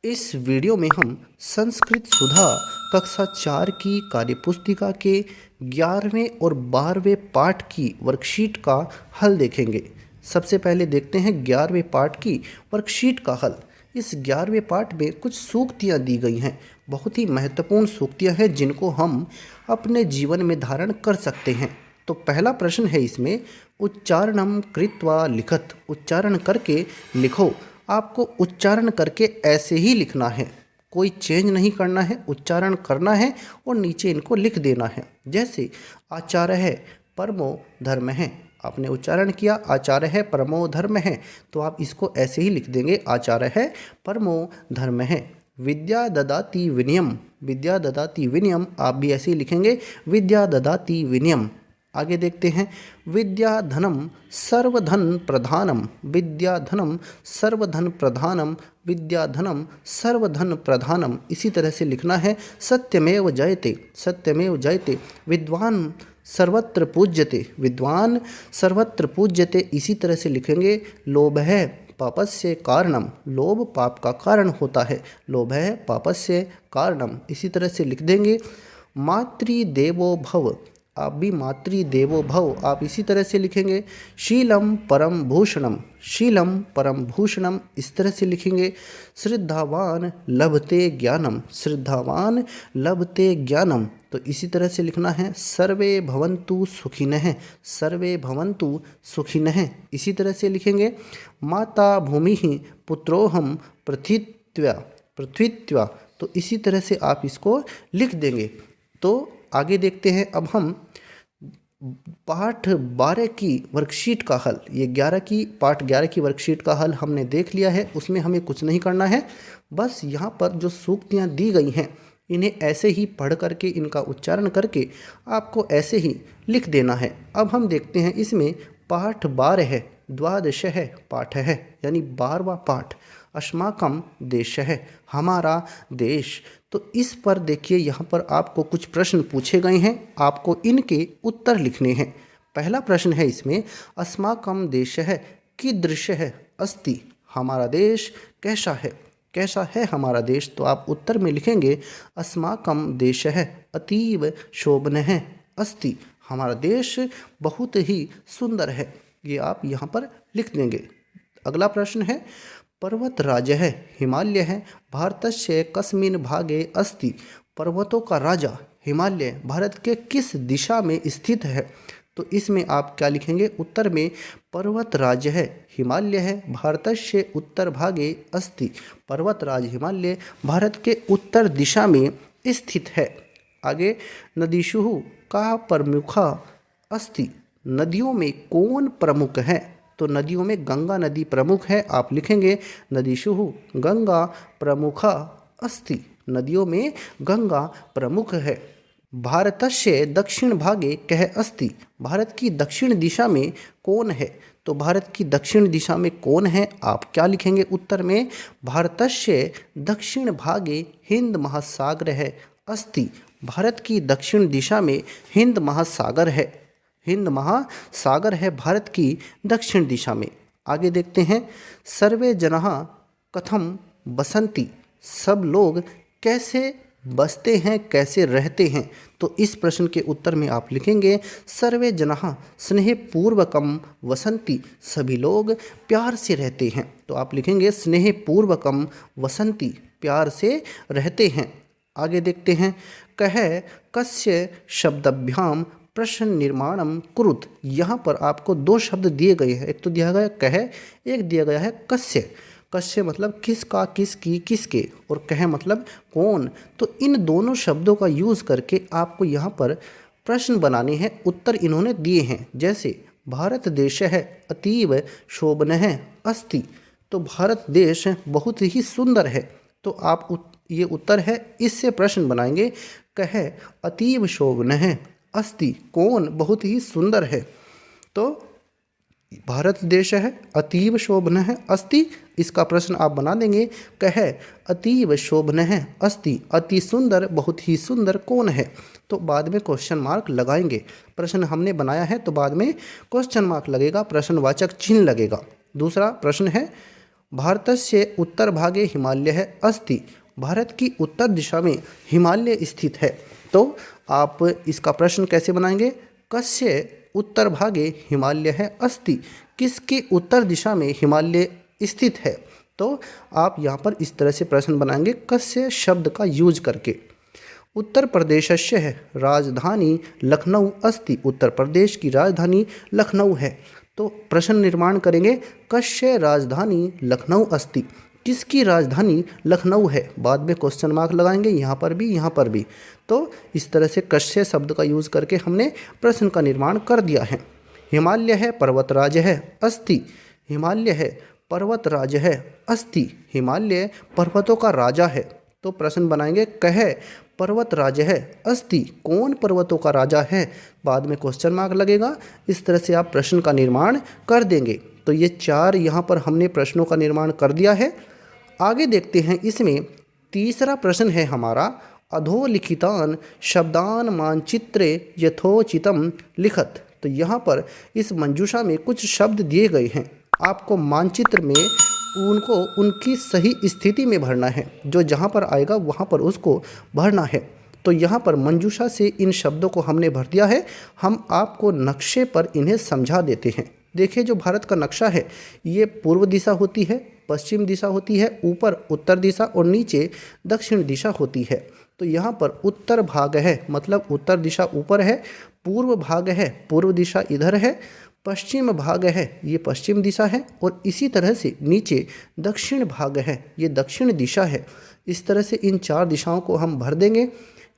इस वीडियो में हम संस्कृत सुधा कक्षा 4 की कार्यपुस्तिका के 11वें और 12वें पाठ की वर्कशीट का हल देखेंगे। सबसे पहले देखते हैं 11वें पाठ की वर्कशीट का हल। इस 11वें पाठ में कुछ सूक्तियाँ दी गई हैं, बहुत ही महत्वपूर्ण सूक्तियाँ हैं जिनको हम अपने जीवन में धारण कर सकते हैं। तो पहला प्रश्न है इसमें, उच्चारणम कृत्वा लिखत, उच्चारण करके लिखो। आपको उच्चारण करके ऐसे ही लिखना है, कोई चेंज नहीं करना है, उच्चारण करना है और नीचे इनको लिख देना है। जैसे आचार्य है परमो धर्म है, आपने उच्चारण किया आचार्य है परमो धर्म है, तो आप इसको ऐसे ही लिख देंगे आचार्य है परमो धर्म है। विद्या ददाति विनयम, विद्या ददाति विनयम, आप भी ऐसे ही लिखेंगे विद्या ददाति विनयम। आगे देखते हैं, विद्या धनम सर्वधन प्रधानम, विद्या धनम सर्वधन प्रधानम, विद्या धनम सर्वधन प्रधानम। इसी तरह से लिखना है सत्यमेव जयते, सत्यमेव जयते, विद्वान सर्वत्र पूज्यते, विद्वान सर्वत्र पूज्यते। इसी तरह से लिखेंगे लोभ है पापस्य कारणम, लोभ पाप का कारण होता है, लोभ है पापस्य कारणम। इसी तरह से लिख देंगे मातृदेवो भव, आप भी मातृदेवो भव, आप इसी तरह से लिखेंगे शीलम परम भूषणम, शीलम परम भूषणम। इस तरह से लिखेंगे श्रद्धावान लभते ज्ञानम, श्रद्धावान लभते ज्ञानम। तो इसी तरह से लिखना है सर्वे भवन्तु सुखिनः, सर्वे भवन्तु सुखिनः। इसी तरह से लिखेंगे माता भूमि पुत्रोहम पृथित्व्या, पृथ्वीत्वा। तो इसी तरह से आप इसको लिख देंगे। तो आगे देखते हैं अब हम पाठ 12 की वर्कशीट का हल। ये 11 की पाठ 11 की वर्कशीट का हल हमने देख लिया है, उसमें हमें कुछ नहीं करना है, बस यहाँ पर जो सूक्तियाँ दी गई हैं इन्हें ऐसे ही पढ़ करके इनका उच्चारण करके आपको ऐसे ही लिख देना है। अब हम देखते हैं इसमें पाठ 12 है, द्वादश है पाठ है, यानी 12वां पाठ। अस्माकम देश है, हमारा देश। तो इस पर देखिए यहाँ पर आपको कुछ प्रश्न पूछे गए हैं, आपको इनके उत्तर लिखने हैं। पहला प्रश्न है इसमें, अस्माकम देश है कीदृश है अस्ति, हमारा देश कैसा है, कैसा है हमारा देश। तो आप उत्तर में लिखेंगे अस्माकम देश है अतीव शोभनः अस्ति, हमारा देश बहुत ही सुंदर है। ये आप यहाँ पर लिख देंगे। अगला प्रश्न है, पर्वत राज है हिमालय है भारतस्य कस्मिन् भागे अस्ति, पर्वतों का राजा हिमालय भारत के किस दिशा में स्थित है। तो इसमें आप क्या लिखेंगे, उत्तर में पर्वत राज है हिमालय है भारतस्य उत्तर भागे अस्ति, पर्वत राज हिमालय भारत के उत्तर दिशा में स्थित है। आगे नदीषु का प्रमुखा अस्ति, नदियों में कौन प्रमुख है। तो नदियों में गंगा नदी प्रमुख है, आप लिखेंगे नदीषु गंगा प्रमुखा अस्ति, नदियों में गंगा प्रमुख है। भारतस्य दक्षिण भागे कह अस्ति, भारत की दक्षिण दिशा में कौन है। तो भारत की दक्षिण दिशा में कौन है, आप क्या लिखेंगे उत्तर में, भारतस्य दक्षिण भागे हिंद महासागर है अस्ति, भारत की दक्षिण दिशा में हिंद महासागर है, हिंद महासागर है भारत की दक्षिण दिशा में। आगे देखते हैं, सर्वे जनाः कथम बसंती, सब लोग कैसे बसते हैं कैसे रहते हैं। तो इस प्रश्न के उत्तर में आप लिखेंगे सर्वे जनाः स्नेहपूर्वकम वसंती, सभी लोग प्यार से रहते हैं। तो आप लिखेंगे स्नेहपूर्वकम वसंती, प्यार से रहते हैं। आगे देखते हैं, कह कस्य शब्दाभ्याम प्रश्न निर्माणम कुरुत, यहाँ पर आपको दो शब्द दिए गए हैं, एक तो दिया गया कह, एक दिया गया है कस्य। कस्य मतलब किसका, किसकी, किसके, और कह मतलब कौन। तो इन दोनों शब्दों का यूज़ करके आपको यहाँ पर प्रश्न बनाने हैं, उत्तर इन्होंने दिए हैं। जैसे भारत देश है अतीव शोभनः अस्ति, तो भारत देश बहुत ही सुंदर है। तो आप ये उत्तर है, इससे प्रश्न बनाएंगे, कह अतीव शोभनः अस्ति, कौन बहुत ही सुंदर है। तो भारत देश है अतीव शोभनः अस्ति, इसका प्रश्न आप बना देंगे, कह अतीव शोभनः अस्ति, अति सुंदर बहुत ही सुंदर कौन है। तो बाद में क्वेश्चन मार्क लगाएंगे, प्रश्न हमने बनाया है तो बाद में क्वेश्चन मार्क लगेगा, प्रश्नवाचक चिन्ह लगेगा। दूसरा प्रश्न है, भारतस्य उत्तरभागे हिमालयः अस्ति। भारत की उत्तर दिशा में हिमालय स्थित है। तो आप इसका प्रश्न कैसे बनाएंगे? कस्य उत्तरभागे हिमालयः अस्ति, किसके उत्तर दिशा में हिमालय स्थित है। तो आप यहाँ पर इस तरह से प्रश्न बनाएंगे कस्य शब्द का यूज करके। उत्तर प्रदेशस्य राजधानी लखनऊ अस्ति। उत्तर प्रदेश की राजधानी लखनऊ है। तो प्रश्न निर्माण करेंगे कस्य राजधानी लखनऊ अस्ति, किसकी राजधानी लखनऊ है। बाद में क्वेश्चन मार्क लगाएंगे यहाँ पर भी, यहाँ पर भी। तो इस तरह से कस्य शब्द का यूज़ करके हमने प्रश्न का निर्माण कर दिया है। हिमालय है पर्वतराज है अस्ति। हिमालय है पर्वतराज है अस्ति। हिमालय पर्वतों का राजा है। तो प्रश्न बनाएंगे कह पर्वतराज है अस्ति, कौन पर्वतों का राजा है। बाद में क्वेश्चन मार्क लगेगा। इस तरह से आप प्रश्न का निर्माण कर देंगे। तो ये 4 यहाँ पर हमने प्रश्नों का निर्माण कर दिया है। आगे देखते हैं, इसमें तीसरा प्रश्न है हमारा, अधोलिखितान शब्दान मानचित्रे यथोचितम लिखत। तो यहाँ पर इस मंजूषा में कुछ शब्द दिए गए हैं, आपको मानचित्र में उनको उनकी सही स्थिति में भरना है। जो जहाँ पर आएगा वहाँ पर उसको भरना है। तो यहाँ पर मंजूषा से इन शब्दों को हमने भर दिया है। हम आपको नक्शे पर इन्हें समझा देते हैं। देखिए, जो भारत का नक्शा है ये पूर्व दिशा होती है, पश्चिम दिशा होती है, ऊपर उत्तर दिशा और नीचे दक्षिण दिशा होती है। तो यहाँ पर उत्तर भाग है मतलब उत्तर दिशा ऊपर है, पूर्व भाग है पूर्व दिशा इधर है, पश्चिम भाग है ये पश्चिम दिशा है, और इसी तरह से नीचे दक्षिण भाग है ये दक्षिण दिशा है। इस तरह से इन 4 दिशाओं को हम भर देंगे।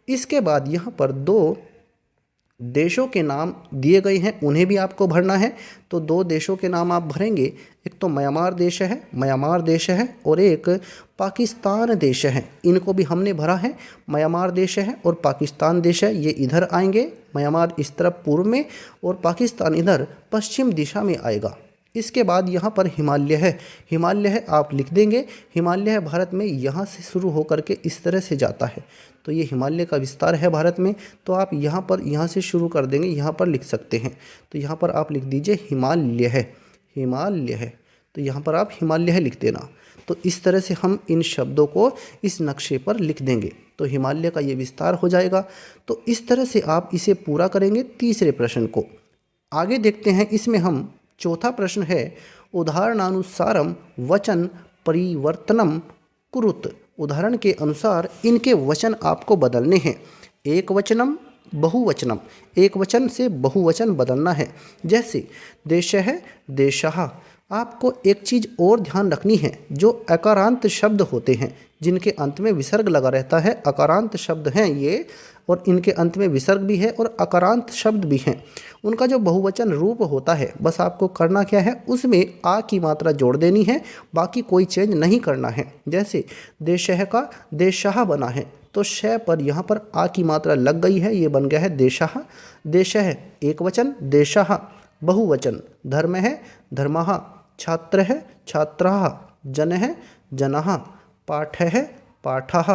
इसके बाद यहाँ पर 2 देशों के नाम दिए गए हैं, उन्हें भी आपको भरना है। तो 2 देशों के नाम आप भरेंगे, एक तो म्यांमार देश है और एक पाकिस्तान देश है। इनको भी हमने भरा है। म्यांमार देश है और पाकिस्तान देश है, ये इधर आएंगे। म्यांमार इस तरफ पूर्व में और पाकिस्तान इधर पश्चिम दिशा में आएगा। इसके बाद यहाँ पर हिमालय है आप लिख देंगे। हिमालय भारत में यहाँ से शुरू होकर के इस तरह से जाता है। तो ये हिमालय का विस्तार है भारत में। तो आप यहाँ से शुरू कर देंगे, यहाँ पर लिख सकते हैं। तो यहाँ पर आप लिख दीजिए हिमालय है। तो यहाँ पर आप हिमालय लिख देना। तो इस तरह से हम इन शब्दों को इस नक्शे पर लिख देंगे। तो हिमालय का ये विस्तार हो जाएगा। तो इस तरह से आप इसे पूरा करेंगे तीसरे प्रश्न को। आगे देखते हैं, इसमें हम चौथा प्रश्न है, उदाहरणानुसारम वचन परिवर्तनम कुरुत। उदाहरण के अनुसार इनके वचन आपको बदलने हैं। एक वचनम बहुवचनम, एक वचन से बहुवचन बदलना है। जैसे देशः देशः। आपको एक चीज़ और ध्यान रखनी है, जो अकारांत शब्द होते हैं जिनके अंत में विसर्ग लगा रहता है, अकारांत शब्द हैं ये, और इनके अंत में विसर्ग भी है और अकारांत शब्द भी हैं। उनका जो बहुवचन रूप होता है, बस आपको करना क्या है, उसमें आ की मात्रा जोड़ देनी है, बाकी कोई चेंज नहीं करना है। जैसे देशः का देशः बना है, तो श पर यहाँ पर आ की मात्रा लग गई है, ये बन गया है देशः। देशः एक वचन, देशः बहुवचन, धर्म है धर्मः, छात्र है छात्राः, जन है जनाः, पाठ है पाठः,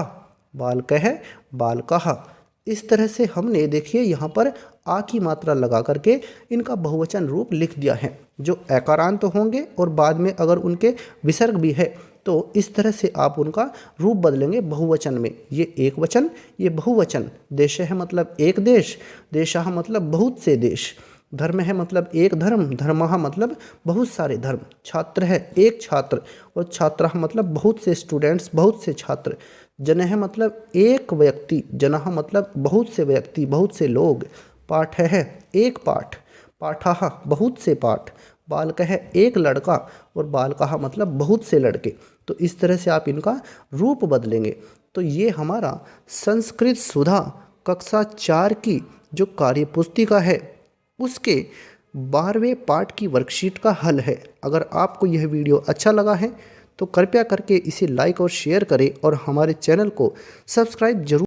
बालक है बालकाः। इस तरह से हमने देखिए यहाँ पर आ की मात्रा लगा करके इनका बहुवचन रूप लिख दिया है। जो अकारांत होंगे और बाद में अगर उनके विसर्ग भी है तो इस तरह से आप उनका रूप बदलेंगे बहुवचन में। ये एक वचन, ये बहुवचन। देश है मतलब एक देश, देशः मतलब बहुत से देश, धर्म है मतलब एक धर्म, धर्मः मतलब बहुत सारे धर्म, छात्र है एक छात्र, और छात्रः मतलब बहुत से स्टूडेंट्स, बहुत से छात्र, जन है मतलब एक व्यक्ति, जनः मतलब बहुत से व्यक्ति, बहुत से लोग, पाठ है एक पाठ, पाठः बहुत से पाठ, बालक है एक लड़का, और बालकाः मतलब बहुत से लड़के। तो इस तरह से आप इनका रूप बदलेंगे। तो ये हमारा संस्कृत सुधा कक्षा 4 की जो कार्यपुस्तिका है उसके 12वें पाठ की वर्कशीट का हल है। अगर आपको यह वीडियो अच्छा लगा है तो कृपया करके इसे लाइक और शेयर करें और हमारे चैनल को सब्सक्राइब जरूर